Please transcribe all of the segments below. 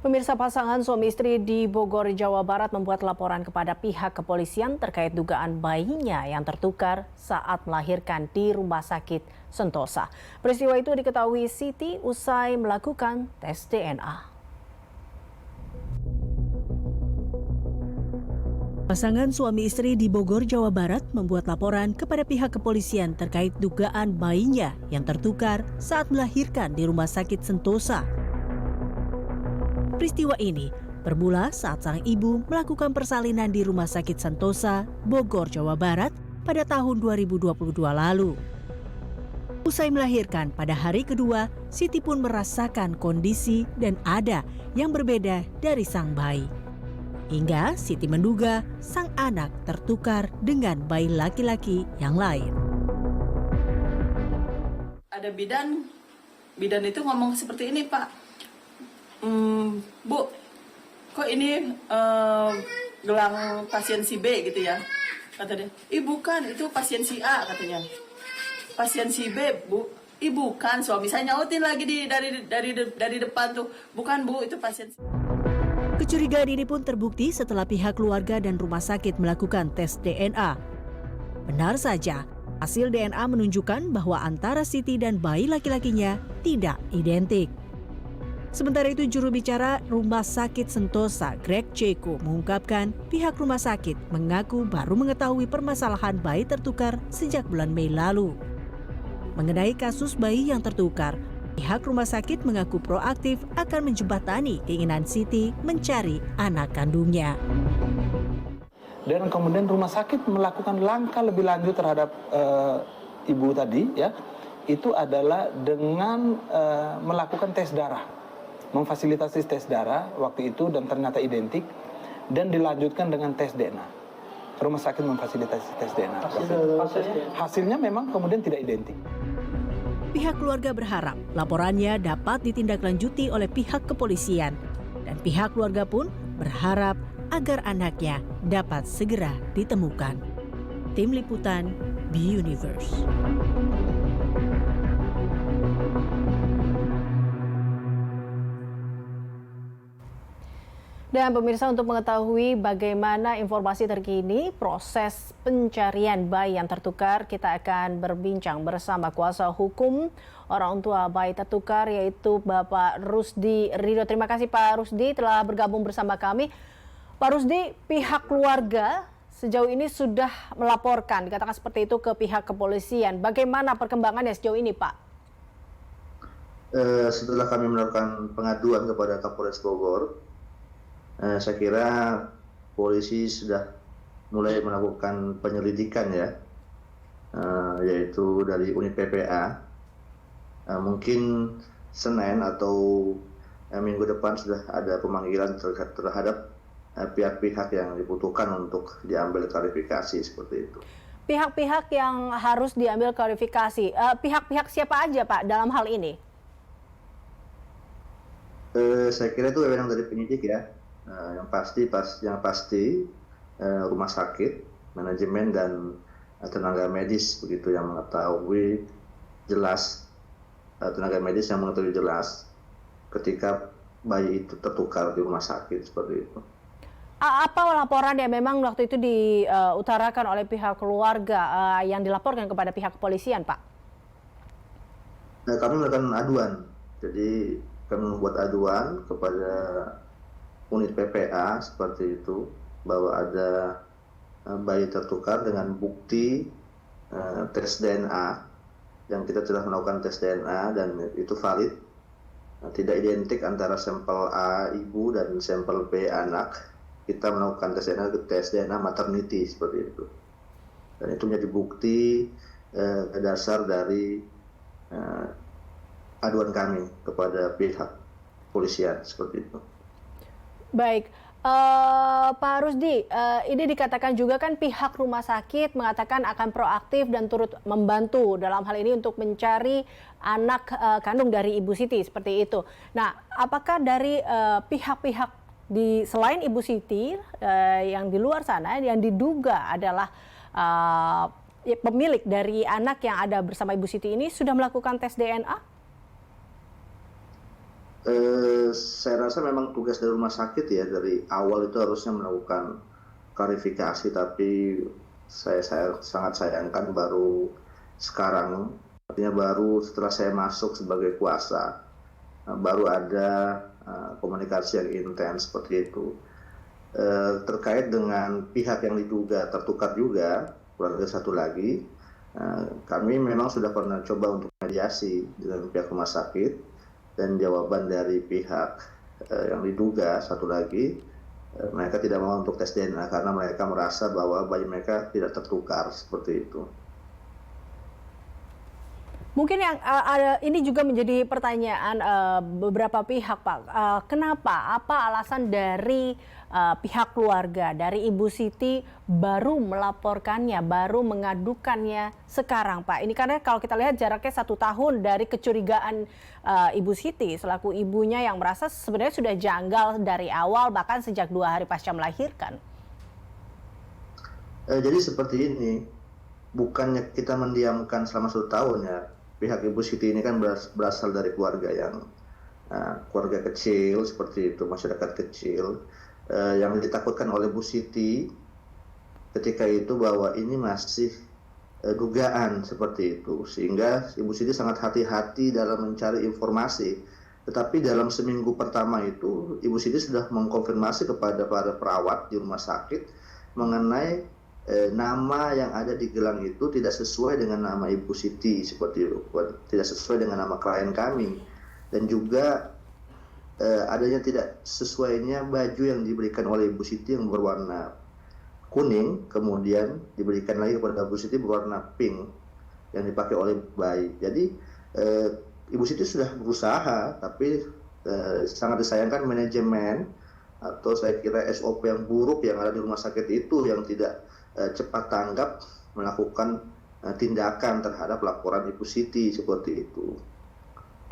Pemirsa, pasangan suami istri di Bogor, Jawa Barat membuat laporan kepada pihak kepolisian terkait dugaan bayinya yang tertukar saat melahirkan di Rumah Sakit Sentosa. Peristiwa itu diketahui Siti usai melakukan tes DNA. Pasangan suami istri di Bogor, Jawa Barat membuat laporan kepada pihak kepolisian terkait dugaan bayinya yang tertukar saat melahirkan di Rumah Sakit Sentosa. Peristiwa ini bermula saat sang ibu melakukan persalinan di Rumah Sakit Sentosa, Bogor, Jawa Barat pada tahun 2022 lalu. Usai melahirkan pada hari kedua, Siti pun merasakan kondisi dan ada yang berbeda dari sang bayi. Hingga Siti menduga sang anak tertukar dengan bayi laki-laki yang lain. Ada bidan itu ngomong seperti ini, Pak. Bu, kok ini gelang pasien si B gitu ya, kata dia. Bukan, itu pasien si A katanya. Pasien si B, Bu. Bukan, suami saya nyautin lagi dari depan tuh. Bukan, Bu, itu pasien si. Kecurigaan ini pun terbukti setelah pihak keluarga dan rumah sakit melakukan tes DNA. Benar saja, hasil DNA menunjukkan bahwa antara Siti dan bayi laki-lakinya tidak identik. Sementara itu, juru bicara Rumah Sakit Sentosa, Greg Ceko, mengungkapkan pihak rumah sakit mengaku baru mengetahui permasalahan bayi tertukar sejak bulan Mei lalu. Mengenai kasus bayi yang tertukar, pihak rumah sakit mengaku proaktif akan menjembatani keinginan Siti mencari anak kandungnya. Dan kemudian rumah sakit melakukan langkah lebih lanjut terhadap ibu tadi, ya, itu adalah dengan melakukan tes darah. Memfasilitasi tes darah waktu itu dan ternyata identik dan dilanjutkan dengan tes DNA. Rumah sakit memfasilitasi tes DNA. Hasilnya memang kemudian tidak identik. Pihak keluarga berharap laporannya dapat ditindaklanjuti oleh pihak kepolisian dan pihak keluarga pun berharap agar anaknya dapat segera ditemukan. Tim Liputan B-Universe. Dan pemirsa, untuk mengetahui bagaimana informasi terkini proses pencarian bayi yang tertukar, kita akan berbincang bersama kuasa hukum orang tua bayi tertukar, yaitu Bapak Rusdi Ridho. Terima kasih Pak Rusdi telah bergabung bersama kami. Pak Rusdi, pihak keluarga sejauh ini sudah melaporkan, dikatakan seperti itu, ke pihak kepolisian. Bagaimana perkembangannya sejauh ini, Pak? Setelah kami melakukan pengaduan kepada Kapolres Bogor, saya kira polisi sudah mulai melakukan penyelidikan ya, yaitu dari unit PPA. Mungkin Senin atau minggu depan sudah ada pemanggilan terhadap pihak-pihak yang dibutuhkan untuk diambil klarifikasi seperti itu. Pihak-pihak yang harus diambil klarifikasi, pihak-pihak siapa aja Pak dalam hal ini? Saya kira itu wewenang dari penyidik ya. Yang pasti rumah sakit, manajemen dan tenaga medis begitu yang mengetahui jelas, tenaga medis yang mengetahui jelas ketika bayi itu tertukar di rumah sakit seperti itu. Apa laporan yang memang waktu itu diutarakan oleh pihak keluarga yang dilaporkan kepada pihak kepolisian, Pak? Kami melakukan aduan, jadi kami membuat aduan kepada unit PPA seperti itu, bahwa ada bayi tertukar dengan bukti tes DNA yang kita sudah melakukan tes DNA dan itu valid, tidak identik antara sampel A ibu dan sampel B anak. Kita melakukan tes DNA maternity seperti itu, dan itu menjadi bukti dasar dari aduan kami kepada pihak polisian seperti itu. Baik, Pak Rusdi, ini dikatakan juga kan pihak rumah sakit mengatakan akan proaktif dan turut membantu dalam hal ini untuk mencari anak kandung dari Ibu Siti seperti itu. Nah, apakah dari pihak-pihak selain Ibu Siti yang di luar sana yang diduga adalah pemilik dari anak yang ada bersama Ibu Siti ini sudah melakukan tes DNA? Saya rasa memang tugas dari rumah sakit ya, dari awal itu harusnya melakukan klarifikasi, tapi saya sangat sayangkan baru sekarang, artinya baru setelah saya masuk sebagai kuasa, baru ada komunikasi yang intens seperti itu. Terkait dengan pihak yang diduga tertukar juga, keluarga satu lagi, kami memang sudah pernah coba untuk mediasi dengan pihak rumah sakit, dan jawaban dari pihak yang diduga satu lagi, mereka tidak mau untuk tes DNA karena mereka merasa bahwa bayi mereka tidak tertukar seperti itu. Mungkin yang ini juga menjadi pertanyaan beberapa pihak, Pak. Kenapa? Apa alasan dari pihak keluarga, dari Ibu Siti baru melaporkannya, baru mengadukannya sekarang, Pak? Ini karena kalau kita lihat jaraknya 1 tahun dari kecurigaan Ibu Siti selaku ibunya yang merasa sebenarnya sudah janggal dari awal, bahkan sejak 2 hari pasca melahirkan. Jadi seperti ini, bukannya kita mendiamkan selama 1 tahun ya. Pihak Ibu Siti ini kan berasal dari keluarga yang keluarga kecil seperti itu, masyarakat kecil, yang ditakutkan oleh Bu Siti ketika itu bahwa ini masih dugaan seperti itu, sehingga Ibu Siti sangat hati-hati dalam mencari informasi. Tetapi dalam seminggu pertama itu Ibu Siti sudah mengkonfirmasi kepada para perawat di rumah sakit mengenai nama yang ada di gelang itu tidak sesuai dengan nama Ibu Siti, seperti itu, tidak sesuai dengan nama klien kami, dan juga adanya tidak sesuainya baju yang diberikan oleh Ibu Siti yang berwarna kuning, kemudian diberikan lagi kepada Ibu Siti berwarna pink yang dipakai oleh bayi. Jadi Ibu Siti sudah berusaha, tapi sangat disayangkan manajemen atau saya kira SOP yang buruk yang ada di rumah sakit itu yang tidak cepat tanggap melakukan tindakan terhadap laporan Ibu Siti seperti itu.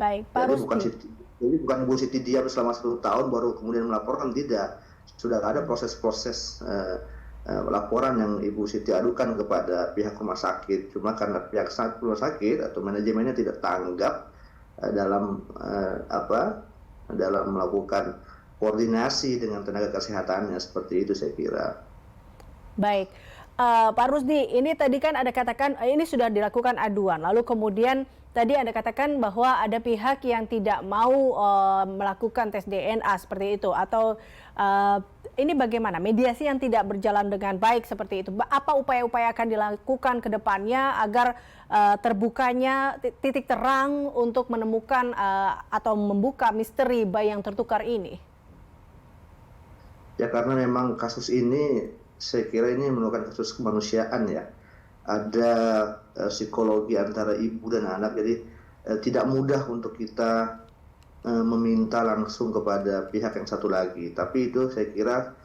Baik, Pak Rusdi. Jadi bukan Ibu Siti diam selama 1 tahun baru kemudian melaporkan, tidak. Sudah ada proses-proses laporan yang Ibu Siti adukan kepada pihak rumah sakit. Cuma karena pihak rumah sakit atau manajemennya tidak tanggap dalam dalam melakukan koordinasi dengan tenaga kesehatannya, seperti itu saya kira. Baik, Pak Rusdi, ini tadi kan Anda katakan ini sudah dilakukan aduan, lalu kemudian tadi Anda katakan bahwa ada pihak yang tidak mau melakukan tes DNA seperti itu, atau ini bagaimana? Mediasi yang tidak berjalan dengan baik seperti itu. Apa upaya-upaya akan dilakukan ke depannya agar terbukanya titik terang untuk menemukan atau membuka misteri bayi yang tertukar ini? Ya, karena memang kasus ini saya kira ini merupakan kasus kemanusiaan ya. Ada psikologi antara ibu dan anak, jadi tidak mudah untuk kita meminta langsung kepada pihak yang satu lagi. Tapi itu saya kira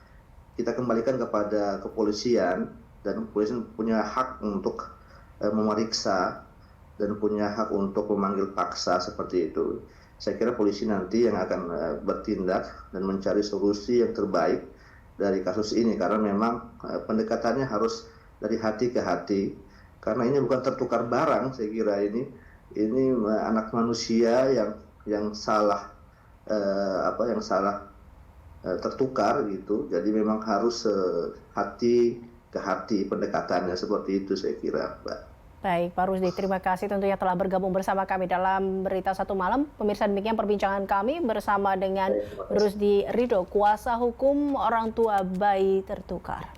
kita kembalikan kepada kepolisian, dan kepolisian punya hak untuk memeriksa dan punya hak untuk memanggil paksa seperti itu. Saya kira polisi nanti yang akan bertindak dan mencari solusi yang terbaik dari kasus ini, karena memang pendekatannya harus dari hati ke hati, karena ini bukan tertukar barang. Saya kira ini anak manusia yang salah tertukar gitu. Jadi memang harus hati ke hati pendekatannya, seperti itu saya kira, Mbak. Baik, Pak Rusdi, terima kasih tentunya telah bergabung bersama kami dalam Berita Satu Malam. Pemirsa, demikian perbincangan kami bersama dengan Rusdi Ridho, kuasa hukum orang tua bayi tertukar.